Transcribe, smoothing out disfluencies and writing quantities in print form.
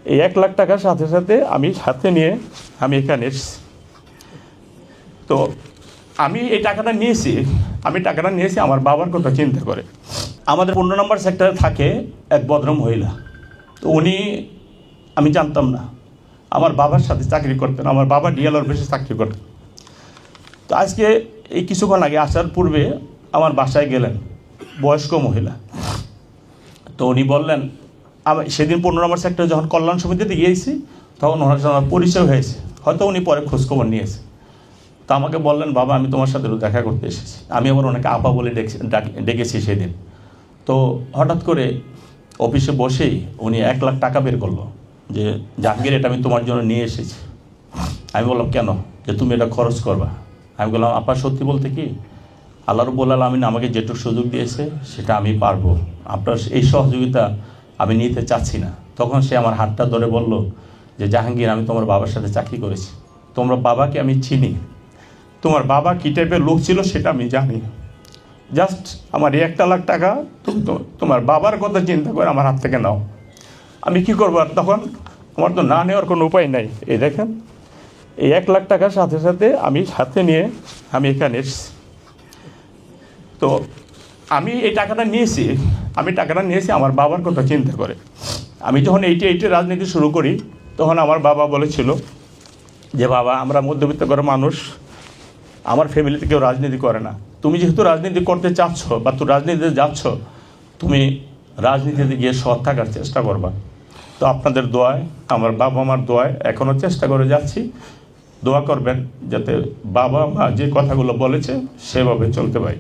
এই 1 লাখ টাকার সাথে সাথে আমি সাথে নিয়ে আমি এখানে এসেছি। তো আমি এই টাকাটা নিয়েছি আমার বাবার কথা চিন্তা করে। আমাদের 15 নম্বর সেক্টরে থাকে এক ভদ্র মহিলা। তো উনি, আমি জানতাম না, আমার বাবার সাথে চাকরি করতেন, আমার বাবা ডিএলআর বেশি চাকরি করতেন। তো আজকে এই কিছুক্ষণ আগে আসার পূর্বে আমার বাসায় গেলেন বয়স্ক মহিলা। তো উনি বললেন, আমি সেদিন 15 নম্বর সেক্টরে যখন কল্যাণ সমিতিতে গিয়েছি তখন ওনার সাথে আমার পরিচয় হয়েছে, হয়তো উনি পরে খোঁজখবর নিয়েছে। তো আমাকে বললেন, বাবা আমি তোমার সাথে দেখা করতে এসেছি। আমি আবার ওনাকে আপা বলে ডেকেছি সেদিন। তো হঠাৎ করে অফিসে বসেই উনি 1 লাখ টাকা বের করলো, যে জাহাঙ্গীর এটা আমি তোমার জন্য নিয়ে এসেছি। আমি বললাম, কেন? যে তুমি এটা খরচ করবা। আমি বললাম, আপা সত্যি বলতে কি আল্লাহ রাব্বুল আলামিন আমাকে যেটুকু সুযোগ দিয়েছে সেটা আমি পারবো, আপনার এই সহযোগিতা আমি নিতে চাচ্ছি না। তখন সে আমার হাতটা ধরে বলল যে জাহাঙ্গীর, আমি তোমার বাবার সাথে চাকরি করেছি, তোমার বাবাকে আমি চিনি, তোমার বাবা কী টাইপের লোক ছিল সেটা আমি জানি। জাস্ট আমার এই 1 লাখ টাকা তুমি তোমার বাবার কথা চিন্তা করে আমার হাত থেকে নাও। আমি কি করবো? আর তখন আমার তো না নেওয়ার কোনো উপায় নাই। এই দেখেন, এই 1 লাখ টাকার সাথে সাথে আমি সাথে নিয়ে আমি এখানে এসেছি। তো আমি এই টাকাটা নিয়েছি আমার বাবার কথা চিন্তা করে। আমি যখন 88-এ রাজনীতি শুরু করি তখন আমার বাবা বলেছিল যে, বাবা আমরা মধ্যবিত্ত ঘরের মানুষ, আমার ফ্যামিলিতে কেউ রাজনীতি করে না, তুমি যেহেতু রাজনীতি করতে চাচ্ছ বা তুমি রাজনীতিতে যাচ্ছ, তুমি রাজনীতিতে গিয়ে সৎ থাকার চেষ্টা করবা। তো আপনাদের দোয়ায়, আমার বাবা মার দোয়ায় এখনও চেষ্টা করে যাচ্ছি। দোয়া করবেন যাতে বাবা মা যে কথাগুলো বলেছে সেভাবে চলতে পারি।